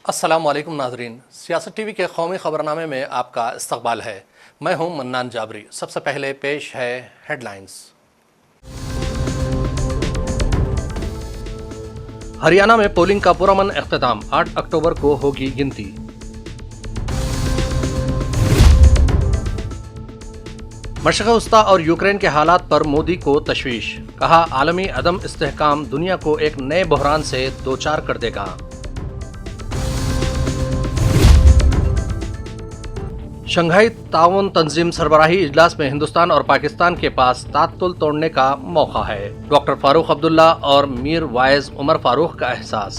अस्सलामुअलैकुम नाजरीन, सियासत टीवी के कौमी खबरनामे में आपका इस्तकबाल है। मैं हूं मन्नान जाबरी। सबसे पहले पेश है हेडलाइंस। हरियाणा में पोलिंग का पुरअमन इख्तिताम, 8 अक्टूबर को होगी गिनती। मशरिक़ वस्ता और यूक्रेन के हालात पर मोदी को तशवीश, कहा आलमी अदम इस्तेहकाम दुनिया को एक नए बहरान से दोचार कर देगा। शंघाई ताउन तंजीम सरबराही इजलास में हिंदुस्तान और पाकिस्तान के पास तात्तुल तोड़ने का मौका है, डॉक्टर फारूक अब्दुल्ला और मीर वाइज उमर फारूक का एहसास।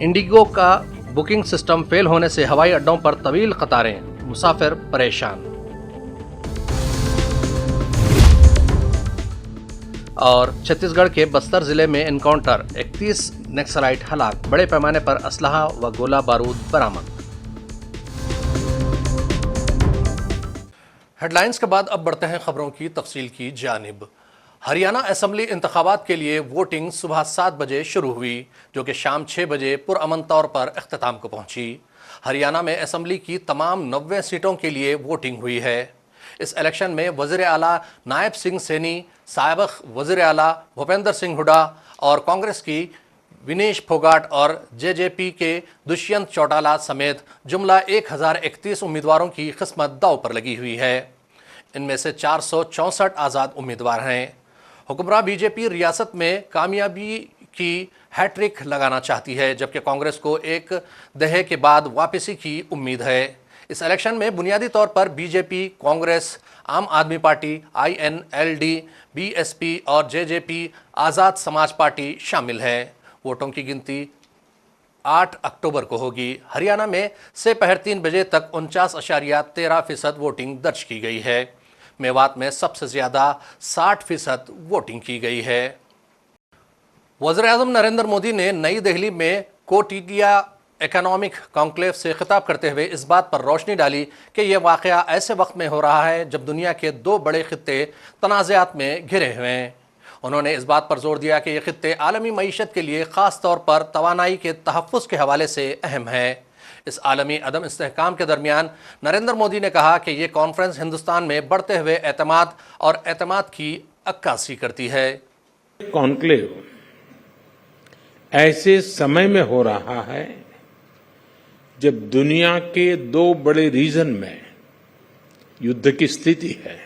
इंडिगो का बुकिंग सिस्टम फेल होने से हवाई अड्डों पर तवील कतारें, मुसाफिर परेशान। और छत्तीसगढ़ के बस्तर जिले में एनकाउंटर, 31 नक्सलाइट हलाक, बड़े पैमाने पर असलहा व गोला बारूद बरामद। हेडलाइंस के बाद अब बढ़ते हैं खबरों की तफसील की जानिब। हरियाणा असेंबली इंतखाबात के लिए वोटिंग सुबह 7 बजे शुरू हुई, जो कि शाम 6 बजे पुरअमन तौर पर अख्तिताम को पहुंची। हरियाणा में असेंबली की तमाम 90 सीटों के लिए वोटिंग हुई है। इस इलेक्शन में वज़ीर आला नायब सिंह सैनी, साबिक़ वज़ीर आला भूपेंद्र सिंह हुड्डा और कांग्रेस की विनेश फोगाट और जेजेपी के दुष्यंत चौटाला समेत जुमला 1031 उम्मीदवारों की किस्मत दांव पर लगी हुई है। इनमें से 464 आज़ाद उम्मीदवार हैं। हुक्मरान बीजेपी रियासत में कामयाबी की हैट्रिक लगाना चाहती है, जबकि कांग्रेस को एक दहाके के बाद वापसी की उम्मीद है। इस इलेक्शन में बुनियादी तौर पर बीजेपी, कांग्रेस, आम आदमी पार्टी, INLD, BSP और जेजेपी आज़ाद समाज पार्टी शामिल है। वोटों की गिनती 8 अक्टूबर को होगी। हरियाणा में से पहर 3 बजे तक 49.13% वोटिंग दर्ज की गई है। मेवात में सबसे ज़्यादा 60% वोटिंग की गई है। वज़ीर-ए-आज़म नरेंद्र मोदी ने नई दिल्ली में कोटिलिया इकोनॉमिक कॉन्क्लेव से खिताब करते हुए इस बात पर रोशनी डाली कि यह वाक़या ऐसे वक्त में हो रहा है जब दुनिया के 2 बड़े खित्ते तनाज़ात में घिरे हुए हैं। उन्होंने इस बात पर जोर दिया कि ये खित्ते आलमी मईशत के लिए ख़ास तौर पर तवानाई के तहफ़्फ़ुज़ के हवाले से अहम है। इस आलमी अदम इस्तेहकाम के दरमियान नरेंद्र मोदी ने कहा कि ये कॉन्फ्रेंस हिंदुस्तान में बढ़ते हुए एतमाद और एतमाद की अक्कासी करती है। कॉन्क्लेव ऐसे समय में हो रहा है जब दुनिया के 2 बड़े रीजन में युद्ध की स्थिति है।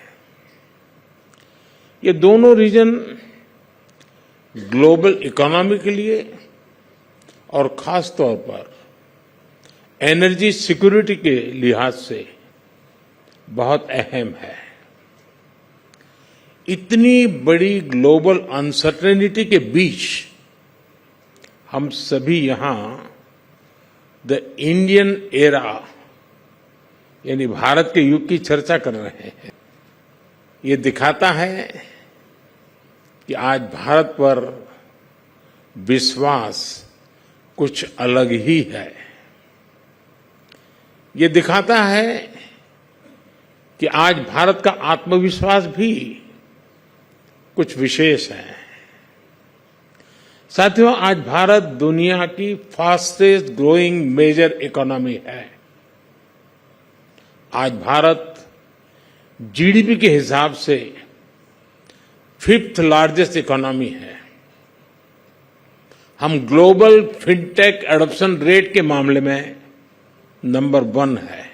ये दोनों रीजन ग्लोबल इकोनॉमी के लिए और खास तौर पर एनर्जी सिक्योरिटी के लिहाज से बहुत अहम है। इतनी बड़ी ग्लोबल अनसर्टेनिटी के बीच हम सभी यहां द इंडियन एरा यानी भारत के युग की चर्चा कर रहे हैं। ये दिखाता है कि आज भारत पर विश्वास कुछ अलग ही है। ये दिखाता है कि आज भारत का आत्मविश्वास भी कुछ विशेष है। साथियों, आज भारत दुनिया की फास्टेस्ट ग्रोइंग मेजर इकोनॉमी है। आज भारत जीडीपी के हिसाब से 5th लार्जेस्ट इकोनॉमी है। हम ग्लोबल फिनटेक एडॉप्शन रेट के मामले में नंबर 1 है।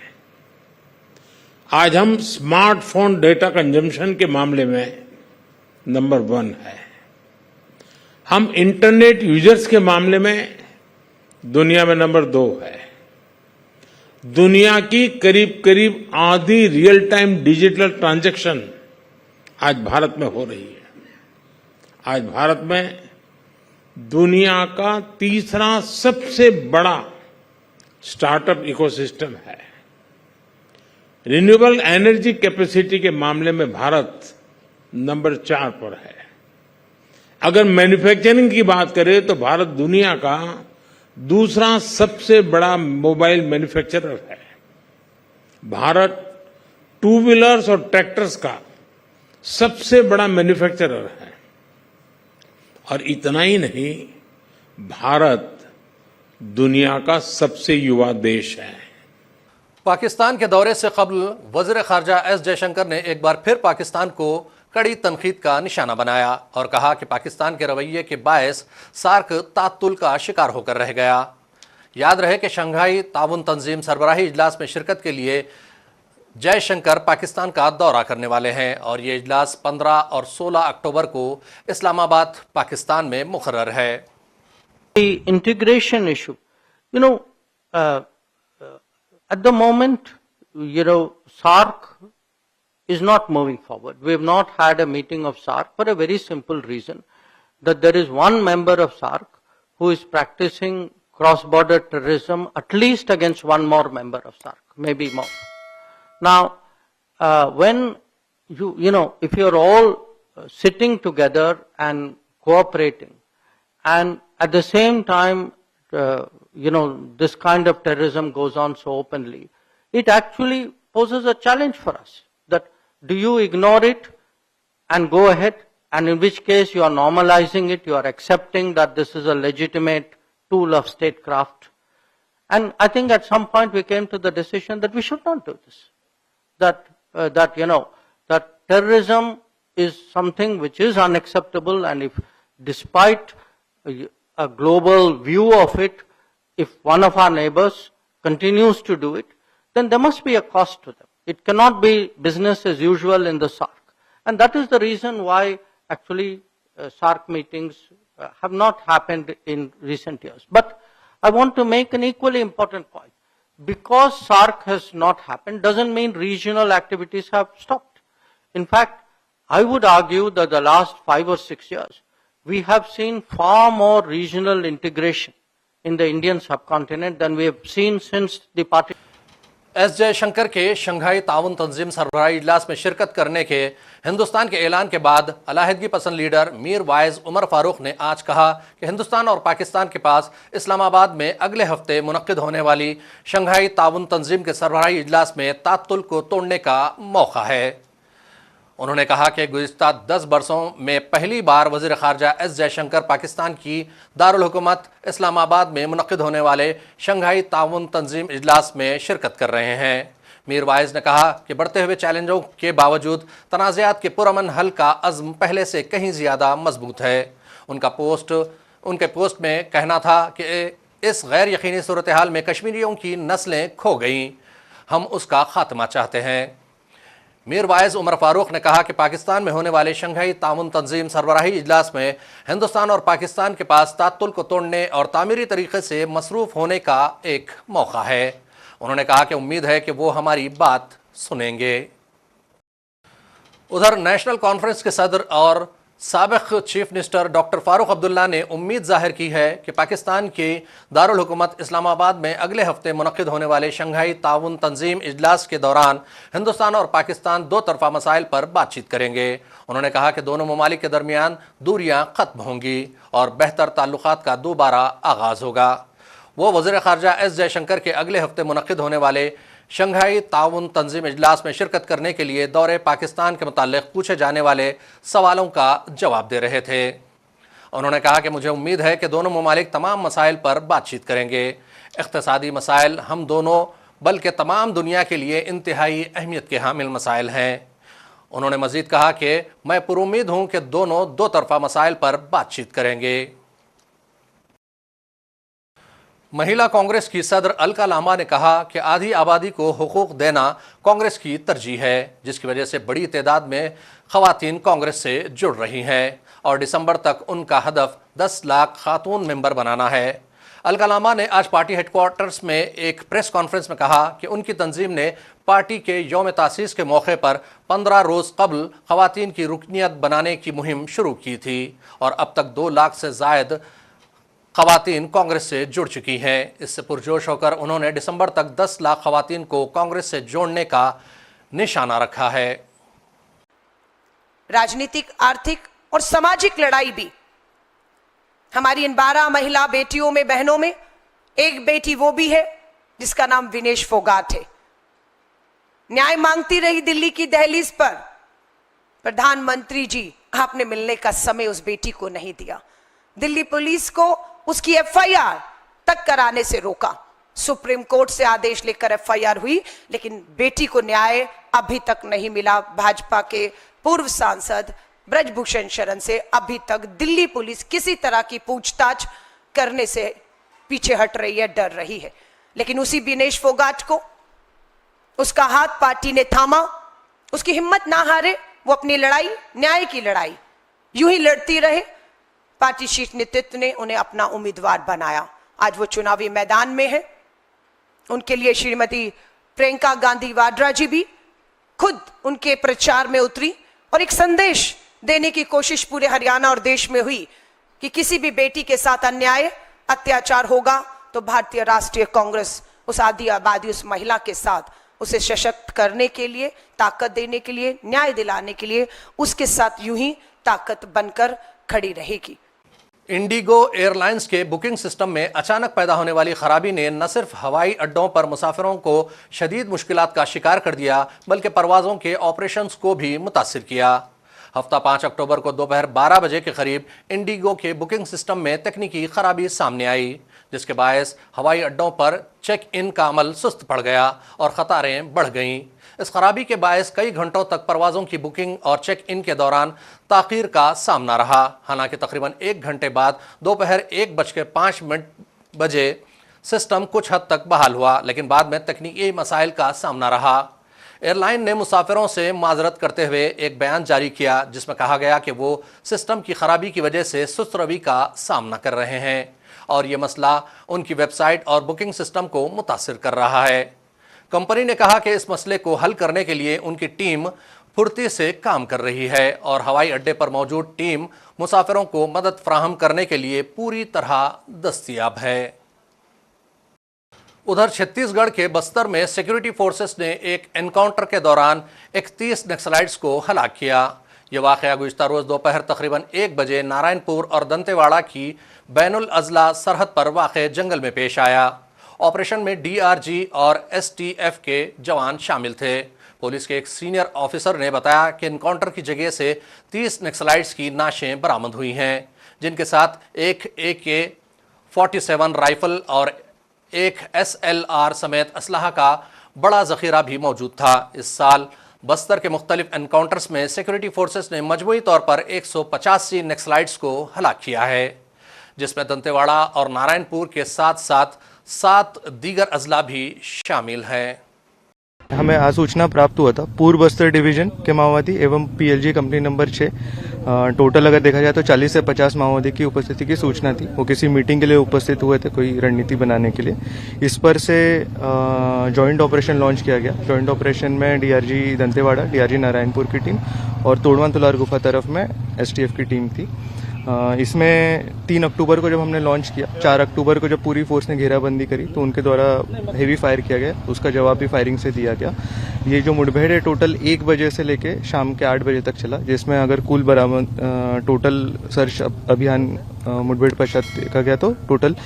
आज हम स्मार्टफोन डेटा कंजम्पशन के मामले में नंबर 1 है। हम इंटरनेट यूजर्स के मामले में दुनिया में नंबर 2 है। दुनिया की करीब करीब आधी रियल टाइम डिजिटल ट्रांजैक्शन आज भारत में हो रही है। आज भारत में दुनिया का तीसरा सबसे बड़ा स्टार्टअप इकोसिस्टम है। रिन्यूएबल एनर्जी कैपेसिटी के मामले में भारत नंबर 4 पर है। अगर मैन्युफैक्चरिंग की बात करें तो भारत दुनिया का दूसरा सबसे बड़ा मोबाइल मैन्युफैक्चरर है। भारत 2 व्हीलर्स और ट्रैक्टर्स का सबसे बड़ा मैन्युफैक्चरर है और इतना ही नहीं, भारत दुनिया का सबसे युवा देश है। पाकिस्तान के दौरे से कबल वज़ीर ख़ारजा एस जयशंकर ने एक बार फिर पाकिस्तान को कड़ी तनकीद का निशाना बनाया और कहा कि पाकिस्तान के रवैये के बायस सार्क तातुल का शिकार होकर रह गया। याद रहे कि शंघाई ताउन तंजीम सरबराही इजलास में शिरकत के लिए जयशंकर पाकिस्तान का दौरा करने वाले हैं और ये इजलास 15 और 16 अक्टूबर को इस्लामाबाद पाकिस्तान में मुकर्रर है। The integration issue, at the moment, SARC is not moving forward. We have not had a meeting of SARC for a very simple reason, that there is one member of SARC who is practicing cross-border terrorism, at least against one more member of SARC, maybe more. Now, when if you're all sitting together and cooperating, and at the same time, this kind of terrorism goes on so openly, it actually poses a challenge for us. That do you ignore it and go ahead, and in which case you are normalizing it, you are accepting that this is a legitimate tool of statecraft. And I think at some point we came to the decision that we should not do this. That terrorism is something which is unacceptable, and if despite a global view of it, if one of our neighbors continues to do it, then there must be a cost to them. It cannot be business as usual in the SARC. And that is the reason why actually SARC meetings have not happened in recent years. But I want to make an equally important point. Because SARC has not happened doesn't mean regional activities have stopped. In fact, I would argue that the last 5 or 6 years, we have seen far more regional integration in the Indian subcontinent than we have seen since the partition. S Jaishankar के Shanghai ताउन तंजीम सरबराही इजलास में शिरकत करने के हिंदुस्तान के ऐलान के बाद अलाहिदगी पसंद लीडर मीर वाइज उमर फारूक ने आज कहा कि हिंदुस्तान और पाकिस्तान के पास इस्लामाबाद में अगले हफ्ते मुनक्किद होने वाली शंघाई ताउन तंजीम के सरबराही इजलास में तातुल को तोड़ने का मौका है। उन्होंने कहा कि गुज़िश्ता 10 बरसों में पहली बार वज़ीर ख़ारजा एस जयशंकर पाकिस्तान की दारुल हुकूमत इस्लामाबाद में मुनक्किद होने वाले शंघाई ताउन तंजीम इजलास में शिरकत कर रहे हैं। मीर वाइज ने कहा कि बढ़ते हुए चैलेंजों के बावजूद तनाज़ात के पुरअमन हल का अज़्म पहले से कहीं ज़्यादा मजबूत है। उनके पोस्ट में कहना था कि इस गैर यकीनी सूरत हाल में कश्मीरियों की नस्लें खो गईं, हम उसका खात्मा चाहते हैं। मीर वाइज उमर फारूक ने कहा कि पाकिस्तान में होने वाले शंघाई ताउन तंजीम सरबराही इजलास में हिंदुस्तान और पाकिस्तान के पास तातुल को तोड़ने और तामीरी तरीके से मसरूफ़ होने का एक मौका है। उन्होंने कहा कि उम्मीद है कि वो हमारी बात सुनेंगे। उधर नेशनल कॉन्फ्रेंस के सदर और साबिक़ chief minister doctor Farooq Abdullah ने उम्मीद जाहिर की है कि पाकिस्तान की दारुल हुकूमत इस्लामाबाद में अगले हफ्ते मुनक्किद होने वाले शंघाई ताउन तंजीम इजलास के दौरान हिंदुस्तान और पाकिस्तान दो तरफा मसाइल पर बातचीत करेंगे। उन्होंने कहा कि दोनों ममालिक के दरमियान दूरियां ख़त्म होंगी और बेहतर ताल्लुकात का दोबारा आगाज़ होगा। वो वज़ीर ख़ारजा एस जयशंकर के अगले हफ्ते मुनक्किद होने वाले शंघाई ताउन तंजीम इजलास में शिरकत करने के लिए दौरे पाकिस्तान के मुताल्लिक़ पूछे जाने वाले सवालों का जवाब दे रहे थे। उन्होंने कहा कि मुझे उम्मीद है कि दोनों ममालिक तमाम मसाइल पर बातचीत करेंगे। इक़्तिसादी मसाइल हम दोनों बल्कि तमाम दुनिया के लिए इंतहाई अहमियत के हामिल मसाइल हैं। उन्होंने मज़ीद कहा कि मैं पुरुम्मीद हूँ कि दोनों दो तरफा मसाइल पर बातचीत करेंगे। महिला कांग्रेस की सदर अलका लांबा ने कहा कि आधी आबादी को हुकूक देना कांग्रेस की तरजीह है, जिसकी वजह से बड़ी तादाद में ख़वातीन कांग्रेस से जुड़ रही हैं और दिसंबर तक उनका हदफ 10 लाख खातून मेंबर बनाना है। अलका लांबा ने आज पार्टी हेडक्वार्टर्स में एक प्रेस कॉन्फ्रेंस में कहा कि उनकी तंजीम ने पार्टी के यौम तासीस के मौके पर 15 रोज़ कबल ख़वातीन की रुकनियत बनाने की मुहिम शुरू की थी और अब तक 2 लाख से ज़ायद ख़वातीन कांग्रेस से जुड़ चुकी हैं। इससे पुरजोश होकर उन्होंने दिसंबर तक 10 लाख ख़वातीन को कांग्रेस से जोड़ने का निशाना रखा है। राजनीतिक, आर्थिक और सामाजिक लड़ाई भी हमारी इन 12 महिला बेटियों में, बहनों में एक बेटी वो भी है जिसका नाम विनेश फोगाट है। न्याय मांगती रही दिल्ली की दहलीज पर, प्रधानमंत्री जी आपने मिलने का समय उस बेटी को नहीं दिया। दिल्ली पुलिस को उसकी एफआईआर तक कराने से रोका। सुप्रीम कोर्ट से आदेश लेकर एफआईआर हुई, लेकिन बेटी को न्याय अभी तक नहीं मिला। भाजपा के पूर्व सांसद ब्रजभूषण शरण से अभी तक दिल्ली पुलिस किसी तरह की पूछताछ करने से पीछे हट रही है, डर रही है। लेकिन उसी विनेश फोगाट को उसका हाथ पार्टी ने थामा, उसकी हिम्मत ना हारे, वो अपनी लड़ाई, न्याय की लड़ाई यूं ही लड़ती रहे। पार्टी शीर्ष नेतृत्व ने उन्हें अपना उम्मीदवार बनाया। आज वो चुनावी मैदान में है। उनके लिए श्रीमती प्रियंका गांधी वाड्रा जी भी खुद उनके प्रचार में उतरी और एक संदेश देने की कोशिश पूरे हरियाणा और देश में हुई कि किसी भी बेटी के साथ अन्याय, अत्याचार होगा तो भारतीय राष्ट्रीय कांग्रेस उस आदि आबादी, उस महिला के साथ उसे सशक्त करने के लिए, ताकत देने के लिए, न्याय दिलाने के लिए उसके साथ यूं ही ताकत बनकर खड़ी रहेगी। इंडिगो एयरलाइंस के बुकिंग सिस्टम में अचानक पैदा होने वाली खराबी ने न सिर्फ हवाई अड्डों पर मुसाफिरों को शदीद मुश्किलात का शिकार कर दिया, बल्कि परवाजों के ऑपरेशंस को भी मुतासिर किया। हफ्ता 5 अक्टूबर को दोपहर 12 बजे के करीब इंडिगो के बुकिंग सिस्टम में तकनीकी खराबी सामने आई, जिसके बायस हवाई अड्डों पर चेक इन का अमल सुस्त पड़ गया और कतारें बढ़ गईं। इस खराबी के बायस कई घंटों तक परवाजों की बुकिंग और चेक इन के दौरान ताखीर का सामना रहा। हालांकि तकरीबन 1 घंटे बाद दोपहर 1:05 बजे सिस्टम कुछ हद तक बहाल हुआ, लेकिन बाद में तकनीकी मसाइल का सामना रहा। एयरलाइन ने मुसाफिरों से माजरत करते हुए एक बयान जारी किया, जिसमें कहा गया कि वो सिस्टम की खराबी की वजह से सुस्त रवि का सामना कर रहे हैं और ये मसला उनकी वेबसाइट और बुकिंग सिस्टम को मुतासिर कर रहा है। कंपनी ने कहा कि इस मसले को हल करने के लिए उनकी टीम फुर्ती से काम कर रही है और हवाई अड्डे पर मौजूद टीम मुसाफिरों को मदद फराहम करने के लिए पूरी तरह दस्तयाब है। उधर छत्तीसगढ़ के बस्तर में सिक्योरिटी फोर्सेस ने एक एनकाउंटर के दौरान 31 नक्सलाइट्स को हलाक किया। यह वाक़या गुज़िश्ता रोज़ दोपहर तकरीबन 1 बजे नारायणपुर और दंतेवाड़ा की बैनुल अज़ला सरहद पर वाक़े जंगल में पेश आया। ऑपरेशन में डीआरजी और एसटीएफ के जवान शामिल थे। पुलिस के एक सीनियर ऑफिसर ने बताया कि एनकाउंटर की जगह से 30 नक्सलाइट्स की नाशें बरामद हुई हैं, जिनके साथ एक AK-47 राइफल और एक SLR समेत असलहा का बड़ा जखीरा भी मौजूद था। इस साल बस्तर के मुख्तलिफ एनकाउंटर्स में सिक्योरिटी फोर्सेस ने मजमूई तौर पर 185 नक्सलाइट्स को हलाक किया है, जिसमें दंतेवाड़ा और नारायणपुर के साथ साथ 7 दीगर अजला भी शामिल हैं। हमें आज सूचना प्राप्त हुआ था पूर्व बस्तर डिवीजन के माओवादी एवं PLG कंपनी नंबर 6 टोटल अगर देखा जाए तो 40 से 50 माओवादी की उपस्थिति की सूचना थी। वो किसी मीटिंग के लिए उपस्थित हुए थे, कोई रणनीति बनाने के लिए। इस पर से जॉइंट ऑपरेशन लॉन्च किया गया। जॉइंट ऑपरेशन में DRG दंतेवाड़ा, DRG नारायणपुर की टीम और तोड़वा तुलार गुफा तरफ में STF की टीम थी। इसमें 3 अक्टूबर को जब हमने लॉन्च किया, 4 अक्टूबर को जब पूरी फोर्स ने घेराबंदी करी तो उनके द्वारा हेवी फायर किया गया। उसका जवाब भी फायरिंग से दिया गया। ये जो मुठभेड़ है टोटल 1 बजे से लेके शाम के 8 बजे तक चला, जिसमें अगर कुल बरामद टोटल सर्च अभियान मुठभेड़ पश्चात देखा गया तो टोटल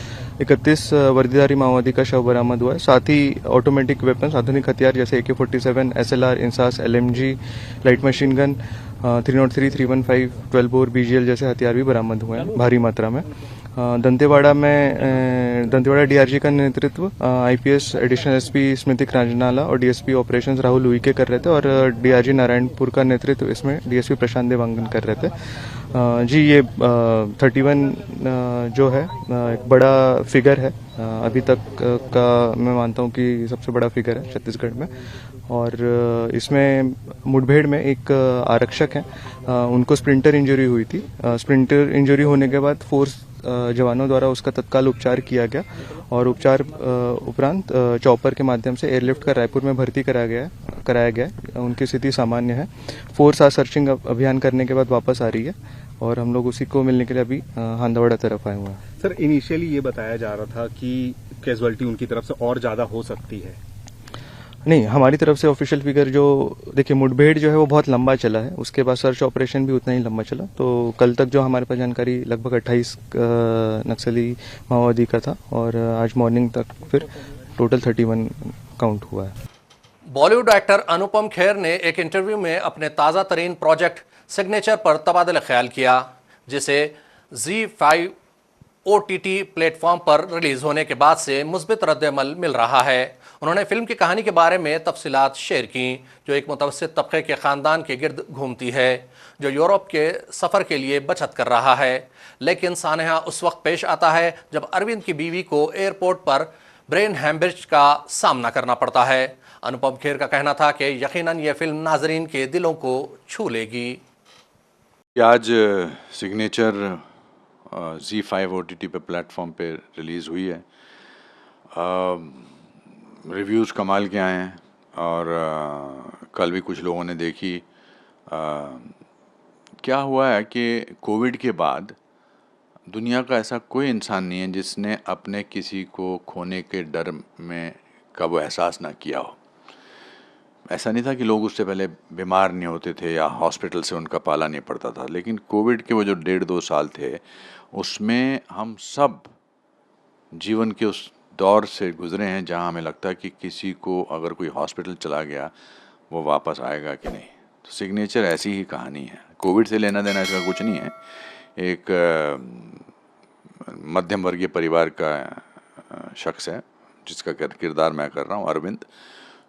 31 वर्दीधारी माओवादी का शव बरामद हुआ है। साथ ही ऑटोमेटिक वेपन्स, आधुनिक हथियार जैसे AK-47, SLR, INSAS, LMG, light machine gun, 303, 315, 12 bore, BGL जैसे हथियार भी बरामद हुए हैं भारी मात्रा में। दंतेवाड़ा DRG का नेतृत्व IPS एडिशनल SP स्मृति क्रांजनाला और DSP ऑपरेशंस राहुल उइके कर रहे थे और DRG नारायणपुर का नेतृत्व इसमें DSP प्रशांत देवांगन कर रहे थे। जी ये 31 जो है एक बड़ा फिगर है, अभी तक का मैं मानता हूँ कि सबसे बड़ा फिगर है छत्तीसगढ़ में। और इसमें मुठभेड़ में एक आरक्षक हैं, उनको स्प्लिंटर इंजरी हुई थी। स्प्लिंटर इंजरी होने के बाद फोर्स जवानों द्वारा उसका तत्काल उपचार किया गया और उपचार उपरांत चॉपर के माध्यम से एयरलिफ्ट कर रायपुर में भर्ती कराया गया। उनकी स्थिति सामान्य है। फोर्स आज सर्चिंग अभियान करने के बाद वापस आ रही है और हम लोग उसी को मिलने के लिए अभी हांदवाड़ा तरफ आए हुए हैं। सर, इनिशियली ये बताया जा रहा था कि कैजुअलिटी उनकी तरफ से और ज्यादा हो सकती है। नहीं, हमारी तरफ से ऑफिशियल फिगर जो देखिए, मुठभेड़ जो है वो बहुत लंबा चला है, उसके बाद सर्च ऑपरेशन भी उतना ही लंबा चला। तो कल तक जो हमारे पास जानकारी लगभग 28 नक्सली माओवादी का था और आज मॉर्निंग तक फिर टोटल 31 काउंट हुआ है। बॉलीवुड एक्टर अनुपम खेर ने एक इंटरव्यू में अपने ताज़ा तरीन प्रोजेक्ट सिग्नेचर पर तबादला ख्याल किया, जिसे ZEE5 OTT प्लेटफॉर्म पर रिलीज होने के बाद से मुस्बित रद्द-ए-अमल मिल रहा है। उन्होंने फिल्म की कहानी के बारे में तफसीलात शेयर की, जो एक मुतवस्सित तबके के ख़ानदान के गिर्द घूमती है जो यूरोप के सफ़र के लिए बचत कर रहा है। लेकिन सानहा उस वक्त पेश आता है जब अरविंद की बीवी को एयरपोर्ट पर ब्रेन हैमरेज का सामना करना पड़ता है। अनुपम खेर का कहना था कि यकीनन ये फिल्म नाजरीन के दिलों को छू लेगी। आज सिग्नेचर ZEE5 OTT पे प्लेटफॉर्म पे रिलीज़ हुई है। रिव्यूज़ कमाल के आए हैं और कल भी कुछ लोगों ने देखी। क्या हुआ है कि कोविड के बाद दुनिया का ऐसा कोई इंसान नहीं है जिसने अपने किसी को खोने के डर में का वो एहसास ना किया हो। ऐसा नहीं था कि लोग उससे पहले बीमार नहीं होते थे या हॉस्पिटल से उनका पाला नहीं पड़ता था, लेकिन कोविड के वो जो 1.5-2 साल थे उसमें हम सब जीवन के उस दौर से गुजरे हैं जहां हमें लगता है कि किसी को अगर कोई हॉस्पिटल चला गया वो वापस आएगा कि नहीं। तो सिग्नेचर ऐसी ही कहानी है। कोविड से लेना देना इसका कुछ नहीं है। एक मध्यम वर्गीय परिवार का शख्स है जिसका किरदार मैं कर रहा हूँ, अरविंद,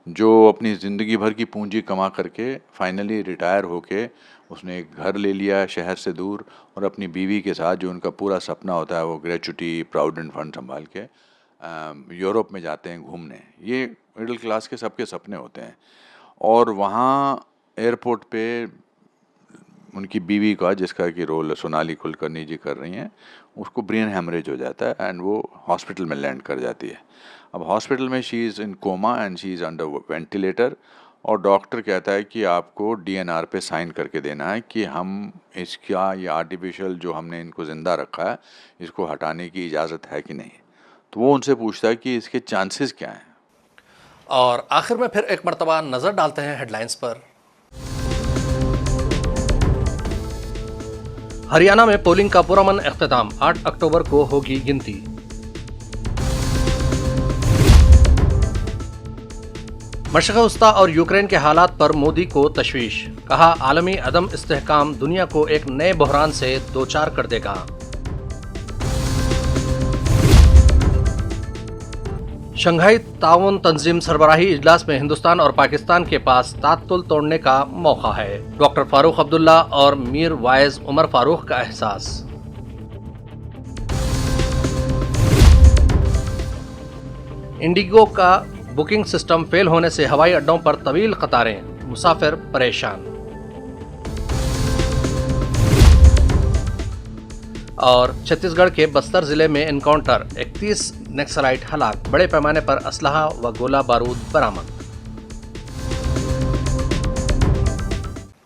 जो अपनी ज़िंदगी भर की पूंजी कमा करके फाइनली रिटायर होके उसने एक घर ले लिया शहर से दूर और अपनी बीवी के साथ, जो उनका पूरा सपना होता है वो ग्रेचुटी प्रोविडेंट फंड संभाल के यूरोप में जाते हैं घूमने। ये मिडिल क्लास के सबके सपने होते हैं। और वहाँ एयरपोर्ट पे उनकी बीवी का, जिसका कि रोल सोनाली कुलकर्णी जी कर रही हैं, उसको ब्रेन हैमरेज हो जाता है एंड वो हॉस्पिटल में लैंड कर जाती है। अब हॉस्पिटल में she is in coma and she is under ventilator और डॉक्टर कहता है कि आपको DNR पे साइन करके देना है कि हम इसका ये आर्टिफिशियल जो हमने इनको ज़िंदा रखा है इसको हटाने की इजाज़त है कि नहीं। तो वो उनसे पूछता है कि इसके चांसेस क्या हैं। और आखिर में फिर एक मरतबा नज़र डालते हैं हेडलाइंस पर। हरियाणा में पोलिंग का पुरअमन इख्तिताम, 8 अक्टूबर को होगी गिनती। मशरिक़ वस्ता और यूक्रेन के हालात पर मोदी को तशवीश, कहा आलमी अदम इस्तेहकाम दुनिया को एक नए बहरान से दोचार कर देगा। शंघाई ताउन तंजीम सरबराही इजलास में हिंदुस्तान और पाकिस्तान के पास तात्तुल तोड़ने का मौका है, डॉक्टर फारूक अब्दुल्ला और मीर वाइज उमर फारूक का एहसास। इंडिगो का बुकिंग सिस्टम फेल होने से हवाई अड्डों पर तवील कतारें, मुसाफिर परेशान। और छत्तीसगढ़ के बस्तर जिले में एनकाउंटर, 31 नक्सलाइट हलाक, बड़े पैमाने पर असलहा व गोला बारूद बरामद।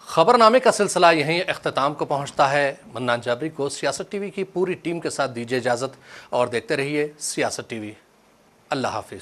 खबरनामे का सिलसिला यहीं इख्तिताम को पहुंचता है। मन्नान जाबरी को सियासत टीवी की पूरी टीम के साथ दीजिए इजाजत और देखते रहिए सियासत टीवी। अल्लाह हाफिज।